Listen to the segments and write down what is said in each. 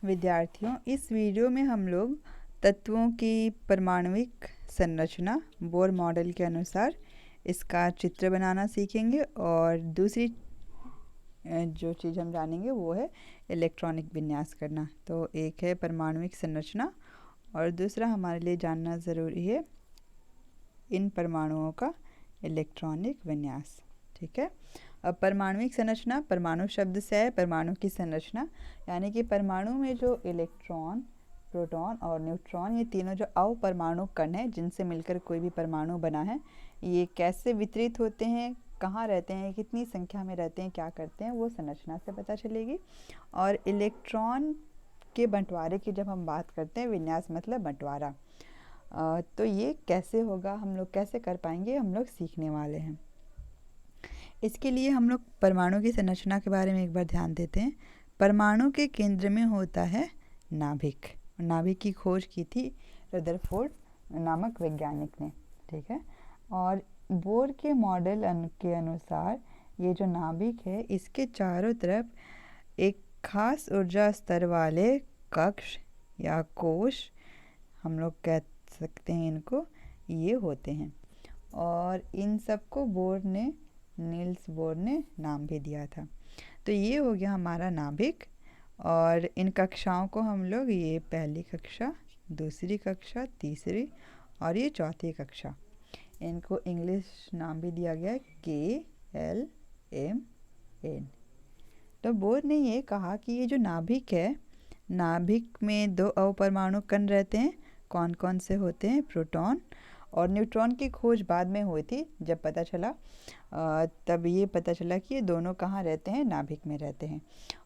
विद्यार्थियों, इस वीडियो में हम लोग तत्वों की परमाणुविक संरचना बोर मॉडल के अनुसार इसका चित्र बनाना सीखेंगे और दूसरी जो चीज़ हम जानेंगे वो है इलेक्ट्रॉनिक विन्यास करना। तो एक है परमाणुविक संरचना और दूसरा हमारे लिए जानना ज़रूरी है इन परमाणुओं का इलेक्ट्रॉनिक विन्यास। ठीक है। अब परमाणुविक संरचना, परमाणु शब्द से है परमाणु की संरचना, यानी कि परमाणु में जो इलेक्ट्रॉन, प्रोटॉन और न्यूट्रॉन, ये तीनों जो अवपरमाणु कण हैं जिनसे मिलकर कोई भी परमाणु बना है, ये कैसे वितरित होते हैं, कहाँ रहते हैं, कितनी संख्या में रहते हैं, क्या करते हैं, वो संरचना से पता चलेगी। और इलेक्ट्रॉन के बंटवारे की जब हम बात करते हैं, विन्यास मतलब बंटवारा, तो ये कैसे होगा, हम लोग कैसे कर पाएंगे, हम लोग सीखने वाले हैं। इसके लिए हम लोग परमाणु की संरचना के बारे में एक बार ध्यान देते हैं। परमाणु के केंद्र में होता है नाभिक। नाभिक की खोज की थी रदरफोर्ड नामक वैज्ञानिक ने। ठीक है। और बोर के मॉडल के अनुसार ये जो नाभिक है, इसके चारों तरफ एक खास ऊर्जा स्तर वाले कक्ष या कोश, हम लोग कह सकते हैं इनको, ये होते हैं। और इन सबको नील्स बोर ने नाम भी दिया था। तो ये हो गया हमारा नाभिक। और इन कक्षाओं को हम लोग, ये पहली कक्षा, दूसरी कक्षा, तीसरी और ये चौथी कक्षा, इनको इंग्लिश नाम भी दिया गया है KLMN। तो बोर ने ये कहा कि ये जो नाभिक है, नाभिक में दो अवपरमाणु कण रहते हैं। कौन कौन से होते हैं? प्रोटॉन और न्यूट्रॉन की खोज बाद में हुई थी। जब पता चला तब ये पता चला कि ये दोनों कहाँ रहते हैं, नाभिक में रहते हैं।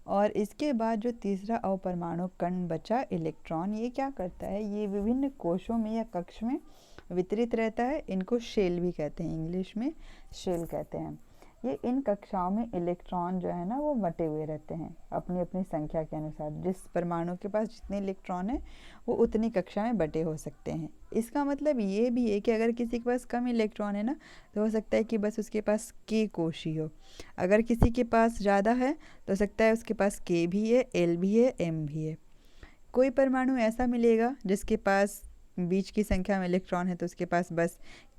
और इसके बाद जो तीसरा अवपरमाणु कण बचा, इलेक्ट्रॉन, ये क्या करता है, ये विभिन्न कोशों में या कक्ष में वितरित रहता है। इनको शेल भी कहते हैं, इंग्लिश में शेल कहते हैं। ये इन कक्षाओं में इलेक्ट्रॉन जो है ना, वो बटे हुए रहते हैं अपनी अपनी संख्या के अनुसार। जिस परमाणु के पास जितने इलेक्ट्रॉन है वो उतनी कक्षा में बटे हो सकते हैं। इसका मतलब ये भी है कि अगर किसी के पास कम इलेक्ट्रॉन है ना, तो हो सकता है कि बस उसके पास K कोश ही हो। अगर किसी के पास ज़्यादा है तो हो सकता है उसके पास K भी है, L भी है, M भी है। कोई परमाणु ऐसा मिलेगा जिसके पास बीच की संख्या में इलेक्ट्रॉन है, तो उसके पास बस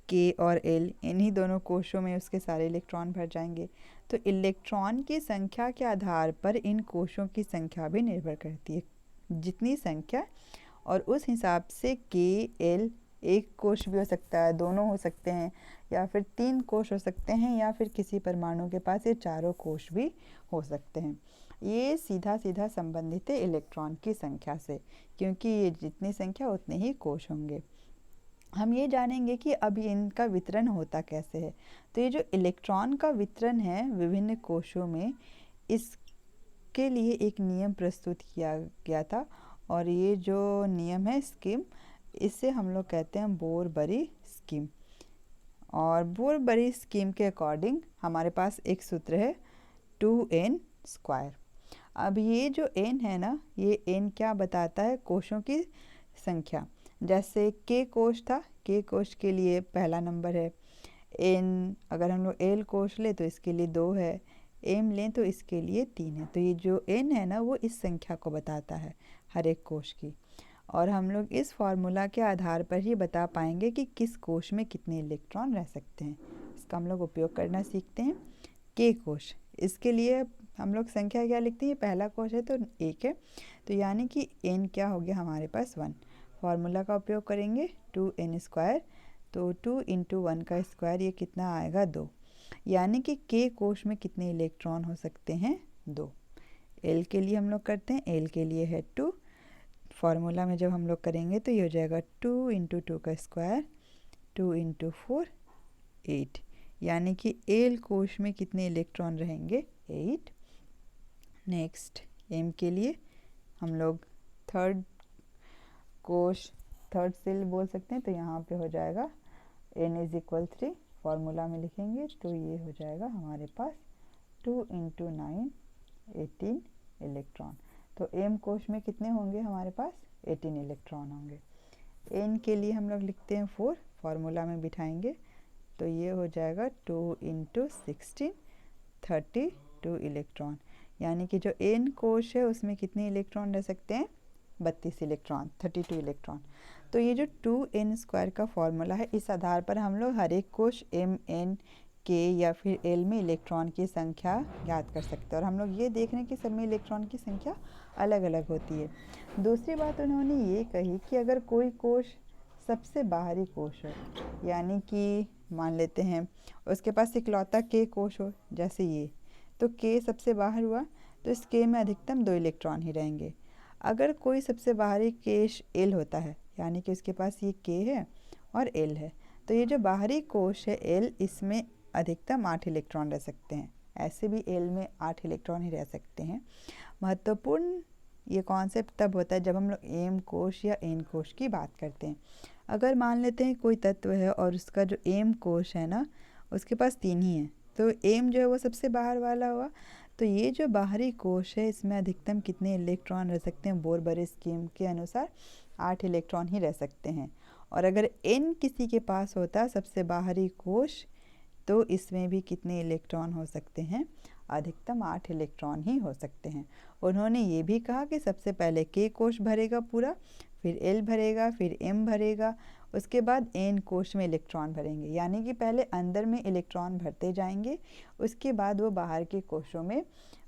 K और L, इन्हीं दोनों कोशों में उसके सारे इलेक्ट्रॉन भर जाएंगे। तो इलेक्ट्रॉन की संख्या के आधार पर इन कोशों की संख्या भी निर्भर करती है। जितनी संख्या और उस हिसाब से K L, एक कोश भी हो सकता है, दोनों हो सकते हैं, या फिर 3 कोश हो सकते हैं, या फिर किसी परमाणु के पास ये चारों कोश भी हो सकते हैं। ये सीधा सीधा संबंधित है इलेक्ट्रॉन की संख्या से, क्योंकि ये जितनी संख्या उतने ही कोश होंगे। हम ये जानेंगे कि अब इनका वितरण होता कैसे है। तो ये जो इलेक्ट्रॉन का वितरण है विभिन्न कोशों में, इसके लिए एक नियम प्रस्तुत किया गया था। और ये जो नियम है, स्कीम, इसे हम लोग कहते हैं बोर-बरी स्कीम। और बोर-बरी स्कीम के अकॉर्डिंग हमारे पास एक सूत्र है 2n²। अब ये जो n है ना, ये n क्या बताता है? कोशों की संख्या। जैसे K कोश था, K कोश के लिए पहला नंबर है n। अगर हम लोग L कोश ले तो इसके लिए 2 है, M लें तो इसके लिए 3 है। तो ये जो n है ना, वो इस संख्या को बताता है हर एक कोश की। और हम लोग इस फार्मूला के आधार पर ही बता पाएंगे कि किस कोश में कितने इलेक्ट्रॉन रह सकते हैं। इसका हम लोग उपयोग करना सीखते हैं। K कोश, इसके लिए हम लोग संख्या क्या लिखते हैं? पहला कोश है तो 1 है, तो यानी कि n क्या हो गया हमारे पास? 1। फार्मूला का उपयोग करेंगे 2n², तो 2 × 1 का स्क्वायर, ये कितना आएगा? 2। यानी कि K कोश में कितने इलेक्ट्रॉन हो सकते हैं? 2। L के लिए हम लोग करते हैं, L के लिए है 2। फार्मूला में जब हम लोग करेंगे तो ये हो जाएगा 2 × 2 का स्क्वायर, 2 × 4, 8। यानी कि L कोश में कितने इलेक्ट्रॉन रहेंगे? 8। नेक्स्ट M के लिए हम लोग थर्ड कोश, थर्ड सेल बोल सकते हैं, तो यहाँ पे हो जाएगा n = 3। फार्मूला में लिखेंगे तो ये हो जाएगा हमारे पास 2 × 9, 18 इलेक्ट्रॉन। तो M कोश में कितने होंगे हमारे पास? 18 इलेक्ट्रॉन होंगे। n के लिए हम लोग लिखते हैं 4, फार्मूला में बिठाएंगे तो ये हो जाएगा 2 × 16, 32 इलेक्ट्रॉन। यानी कि जो n कोश है उसमें कितने इलेक्ट्रॉन रह सकते हैं, 32 इलेक्ट्रॉन, 32 इलेक्ट्रॉन। तो ये जो 2n² का फॉर्मूला है, इस आधार पर हम लोग हर एक कोश m, n, k या फिर l में इलेक्ट्रॉन की संख्या याद कर सकते हैं। और हम लोग ये देख रहे हैं कि सब में इलेक्ट्रॉन की संख्या अलग अलग होती है। दूसरी बात उन्होंने ये कही कि अगर कोई कोश सबसे बाहरी कोश हो, यानी कि मान लेते हैं उसके पास इकलौता k कोश हो, जैसे ये, तो k सबसे बाहर हुआ, तो इस k में अधिकतम 2 इलेक्ट्रॉन ही रहेंगे। अगर कोई सबसे बाहरी कोश l होता है, यानी कि उसके पास ये k है और l है, तो ये जो बाहरी कोश है l, इसमें अधिकतम 8 इलेक्ट्रॉन रह सकते हैं। ऐसे भी l में 8 इलेक्ट्रॉन ही रह सकते हैं। महत्वपूर्ण ये कॉन्सेप्ट तब होता है जब हम लोग m कोश या n कोश की बात करते हैं। अगर मान लेते हैं कोई तत्व है और उसका जो m कोश है ना, उसके पास 3 ही है, तो m जो है वो सबसे बाहर वाला हुआ। तो ये जो बाहरी कोश है इसमें अधिकतम कितने इलेक्ट्रॉन रह सकते हैं, बोर-बरे स्कीम के अनुसार 8 इलेक्ट्रॉन ही रह सकते हैं। और अगर n किसी के पास होता सबसे बाहरी कोश, तो इसमें भी कितने इलेक्ट्रॉन हो सकते हैं, अधिकतम 8 इलेक्ट्रॉन ही हो सकते हैं। उन्होंने ये भी कहा कि सबसे पहले k कोश भरेगा पूरा, फिर l भरेगा, फिर m भरेगा, उसके बाद n कोश में इलेक्ट्रॉन भरेंगे। यानी कि पहले अंदर में इलेक्ट्रॉन भरते जाएंगे, उसके बाद वो बाहर के कोशों में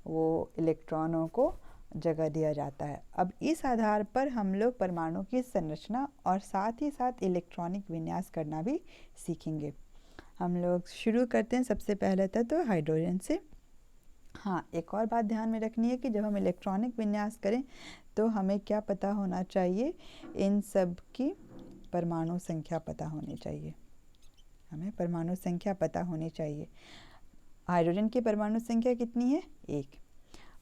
वो इलेक्ट्रॉनों को जगह दिया जाता है। अब इस आधार पर हम लोग परमाणु की संरचना और साथ ही साथ इलेक्ट्रॉनिक विन्यास करना भी सीखेंगे। हम लोग शुरू करते हैं सबसे पहले तत्व हाइड्रोजन से। हाँ, एक और बात ध्यान में रखनी है कि जब हम इलेक्ट्रॉनिक विन्यास करें तो हमें क्या पता होना चाहिए, इन सब की परमाणु संख्या पता होनी चाहिए। हमें परमाणु संख्या पता होनी चाहिए। हाइड्रोजन की परमाणु संख्या कितनी है, 1।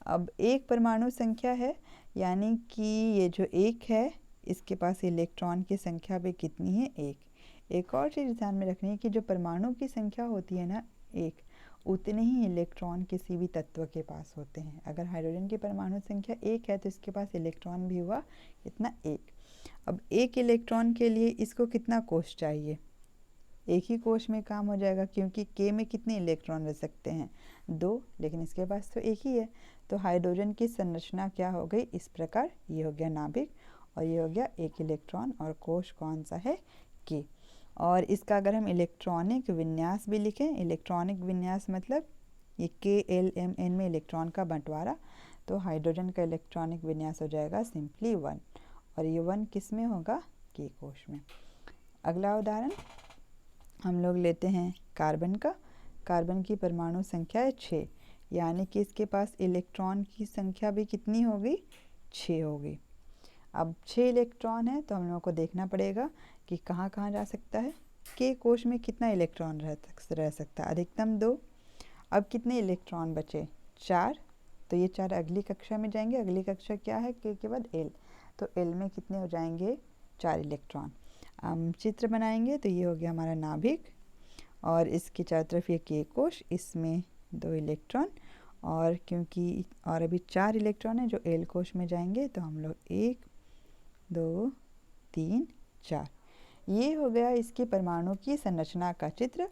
अब एक परमाणु संख्या है, यानी कि ये जो 1 है इसके पास इलेक्ट्रॉन की संख्या भी कितनी है, 1। एक और चीज़ ध्यान में रखनी है कि जो परमाणु की संख्या होती है ना 1, उतने ही इलेक्ट्रॉन किसी भी तत्व के पास होते हैं। अगर हाइड्रोजन की परमाणु संख्या 1 है तो इसके पास इलेक्ट्रॉन भी हुआ कितना, 1। अब 1 इलेक्ट्रॉन के लिए इसको कितना कोश चाहिए, एक ही कोश में काम हो जाएगा, क्योंकि k में कितने इलेक्ट्रॉन रह सकते हैं, 2, लेकिन इसके पास तो एक ही है। तो हाइड्रोजन की संरचना क्या हो गई इस प्रकार, ये हो गया नाभिक और ये हो गया 1 इलेक्ट्रॉन, और कोश कौन सा है, k। और इसका अगर हम इलेक्ट्रॉनिक विन्यास भी लिखें, इलेक्ट्रॉनिक विन्यास मतलब ये k, l, m, n में इलेक्ट्रॉन का बंटवारा, तो हाइड्रोजन का इलेक्ट्रॉनिक विन्यास हो जाएगा सिंपली 1, और ये 1 किस में होगा, k कोश में। अगला उदाहरण हम लोग लेते हैं कार्बन का। कार्बन की परमाणु संख्या है 6, यानी कि इसके पास इलेक्ट्रॉन की संख्या भी कितनी होगी, 6 होगी। अब 6 इलेक्ट्रॉन है तो हम लोगों को देखना पड़ेगा कि कहाँ कहाँ जा सकता है। k कोश में कितना इलेक्ट्रॉन रह सकता है, अधिकतम 2। अब कितने इलेक्ट्रॉन बचे, 4। तो ये 4 अगली कक्षा में जाएंगे। अगली कक्षा क्या है, k के बाद l, तो l में कितने हो जाएंगे, 4 इलेक्ट्रॉन। हम चित्र बनाएंगे तो ये हो गया हमारा नाभिक, और इसकी चारों तरफ ये k कोश, इसमें 2 इलेक्ट्रॉन, और क्योंकि और अभी 4 इलेक्ट्रॉन है जो l कोश में जाएंगे, तो हम लोग 1, 2, 3, 4। ये हो गया इसकी परमाणु की संरचना का चित्र।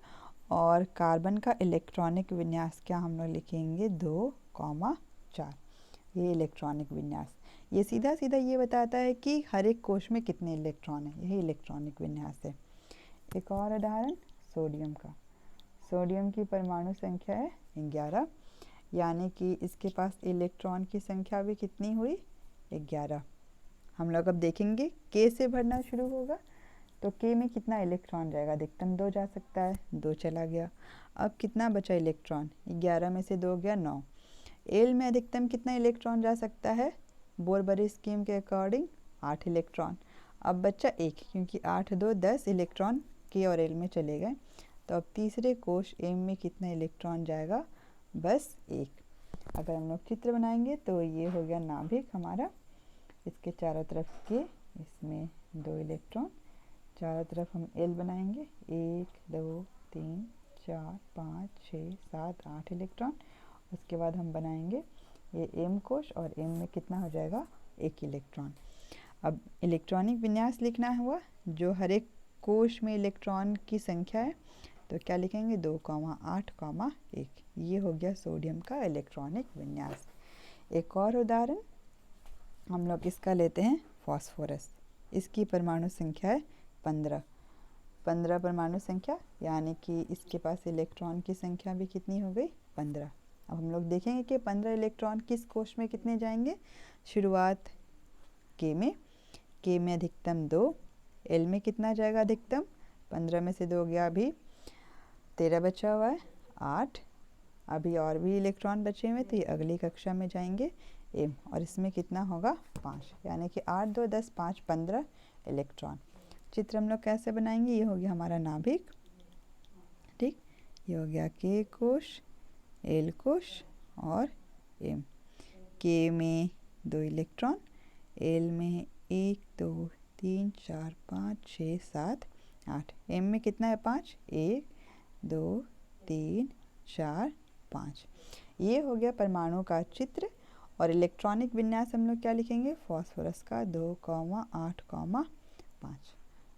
और कार्बन का इलेक्ट्रॉनिक विन्यास क्या हम लोग लिखेंगे, 2, 4। ये इलेक्ट्रॉनिक विन्यास, ये सीधा सीधा ये बताता है कि हर एक कोश में कितने इलेक्ट्रॉन है, यही इलेक्ट्रॉनिक विन्यास है। एक और उदाहरण सोडियम का। सोडियम की परमाणु संख्या है 11, यानी कि इसके पास इलेक्ट्रॉन की संख्या भी कितनी हुई, 11। हम लोग अब देखेंगे k से भरना शुरू होगा, तो k में कितना इलेक्ट्रॉन जाएगा, अधिकतम 2 जा सकता है, 2 चला गया। अब कितना बचा इलेक्ट्रॉन, 11 में से 2 गया, 9। l में अधिकतम कितना इलेक्ट्रॉन जा सकता है, बोर-बरे स्कीम के अकॉर्डिंग 8 इलेक्ट्रॉन। अब बच्चा 1, क्योंकि 8, 2, 10 इलेक्ट्रॉन k और l में चले गए। तो अब तीसरे कोश m में कितना इलेक्ट्रॉन जाएगा, बस 1। अगर हम लोग चित्र बनाएंगे तो ये हो गया नाभिक हमारा, इसके चारों तरफ k, इसमें 2 इलेक्ट्रॉन, चारों तरफ हम l बनाएंगे, 1, 2, 3, 4, 5, 6, 7, 8 इलेक्ट्रॉन। उसके बाद हम बनाएंगे ये m कोश, और m में कितना हो जाएगा, 1 इलेक्ट्रॉन। अब इलेक्ट्रॉनिक विन्यास लिखना हुआ, जो हर एक कोश में इलेक्ट्रॉन की संख्या है, तो क्या लिखेंगे, 2, 8, 1। ये हो गया सोडियम का इलेक्ट्रॉनिक विन्यास। एक और उदाहरण हम लोग इसका लेते हैं, फॉस्फोरस। इसकी परमाणु संख्या है 15। 15 परमाणु संख्या, यानी कि इसके पास इलेक्ट्रॉन की संख्या भी कितनी हो गई, 15। अब हम लोग देखेंगे कि 15 इलेक्ट्रॉन किस कोश में कितने जाएंगे। शुरुआत के में अधिकतम 2, एल में कितना जाएगा अधिकतम, 15 में से 2 गया, अभी 13 बचा हुआ है, 8। अभी और भी इलेक्ट्रॉन बचे हुए तो ये अगली कक्षा में जाएंगे एम, और इसमें कितना होगा 5, यानी कि 8 2 10 5 15 इलेक्ट्रॉन। चित्र हम लोग कैसे बनाएंगे, ये हो गया हमारा नाभिक, ठीक। ये हो गया के कोश, एल कोश और एम। के में 2 इलेक्ट्रॉन, एल में 1 2 3 4 5 6 7 8, एम में कितना है 5, 1 2 3 4 5। ये हो गया परमाणु का चित्र। और इलेक्ट्रॉनिक विन्यास हम लोग क्या लिखेंगे, फॉस्फोरस का 2,8,5।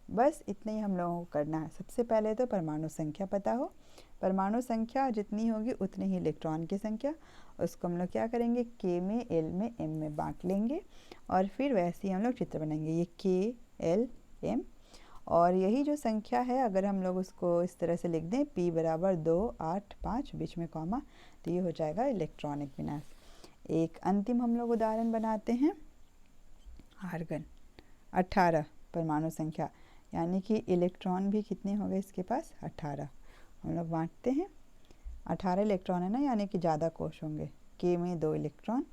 बस इतना ही हम लोगों को करना है। सबसे पहले तो परमाणु संख्या पता हो, परमाणु संख्या जितनी होगी उतनी ही इलेक्ट्रॉन की संख्या, उसको हम लोग क्या करेंगे, के में, एल में, एम में बांट लेंगे और फिर वैसे ही हम लोग चित्र बनाएंगे। ये के, एल, एम, और यही जो संख्या है अगर हम लोग उसको इस तरह से लिख दें, P बराबर 2 8 5 बीच में कॉमा, तो ये हो जाएगा इलेक्ट्रॉनिक विन्यास। एक अंतिम हम लोग उदाहरण बनाते हैं, आर्गन। 18 परमाणु संख्या, यानी कि इलेक्ट्रॉन भी कितने हो गए इसके पास, 18। हम लोग बांटते हैं, 18 इलेक्ट्रॉन है ना, यानी कि ज़्यादा कोश होंगे। के में 2 इलेक्ट्रॉन,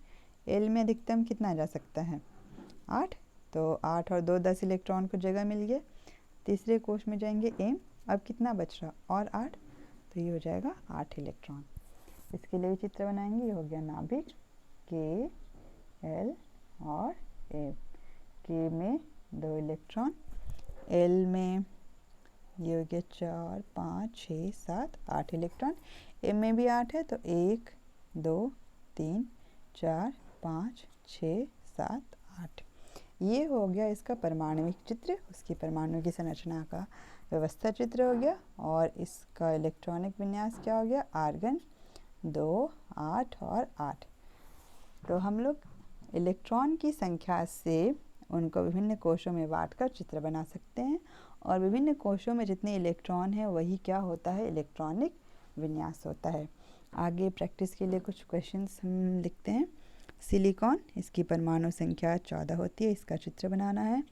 एल में अधिकतम कितना जा सकता है, 8, तो 8 और 2 10 इलेक्ट्रॉन को जगह मिल गया। तीसरे कोश में जाएंगे एम, अब कितना बच रहा, और 8, तो ये हो जाएगा 8 इलेक्ट्रॉन। इसके लिए चित्र बनाएंगे। ये हो गया नाभिक, के, एल और एम। के में 2 इलेक्ट्रॉन, एल में ये हो गया 4 5 6 7 8 इलेक्ट्रॉन, एम में भी 8 है, तो 1 2 3 4 5 6 7 8। ये हो गया इसका परमाणुविक चित्र, उसकी परमाणु की संरचना का व्यवस्था चित्र हो गया। और इसका इलेक्ट्रॉनिक विन्यास क्या हो गया, आर्गन 2 8 और 8। तो हम लोग इलेक्ट्रॉन की संख्या से उनको विभिन्न कोशों में बांटकर चित्र बना सकते हैं, और विभिन्न कोशों में जितने इलेक्ट्रॉन है वही क्या होता है, इलेक्ट्रॉनिक विन्यास होता है। आगे प्रैक्टिस के लिए कुछ क्वेश्चंस हम लिखते हैं। सिलिकॉन, इसकी परमाणु संख्या 14 होती है, इसका चित्र बनाना है।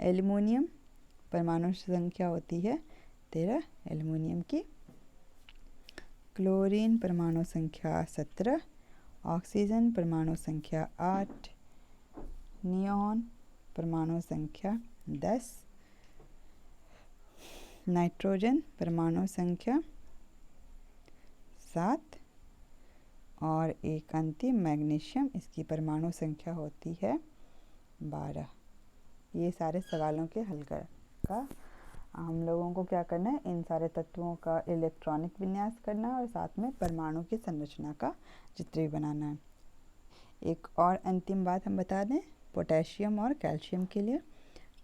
एल्युमिनियम, परमाणु संख्या होती है 13 एल्युमिनियम की। क्लोरीन, परमाणु संख्या 17। ऑक्सीजन, परमाणु संख्या 8। नियॉन, परमाणु संख्या 10। नाइट्रोजन, परमाणु संख्या 7। और एक अंतिम मैग्नीशियम, इसकी परमाणु संख्या होती है 12। ये सारे सवालों के हल का हम लोगों को क्या करना है, इन सारे तत्वों का इलेक्ट्रॉनिक विन्यास करना है और साथ में परमाणु की संरचना का चित्र भी बनाना है। एक और अंतिम बात हम बता दें, पोटेशियम और कैल्शियम के लिए।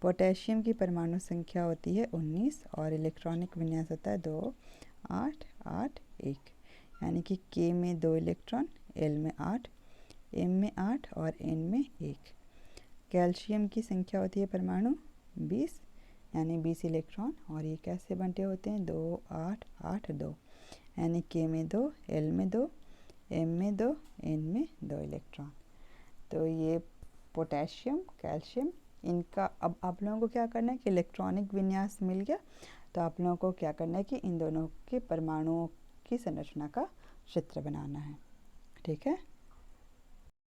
पोटेशियम की परमाणु संख्या होती है 19 और इलेक्ट्रॉनिक विन्यास होता है 2 8 8 1, यानी कि के में 2 इलेक्ट्रॉन, एल में 8, एम में 8 और एन में 1। कैल्शियम की संख्या होती है परमाणु 20, यानी 20 इलेक्ट्रॉन, और ये कैसे बंटे होते हैं, 2 8 8 2, यानी के में 2, एल में 2, एम में 2, एन में 2 इलेक्ट्रॉन। तो ये पोटेशियम, कैल्शियम, इनका अब आप लोगों को क्या करना है कि इलेक्ट्रॉनिक विन्यास मिल गया, तो आप लोगों को क्या करना है कि इन दोनों के परमाणुओं की संरचना का चित्र बनाना है, ठीक है।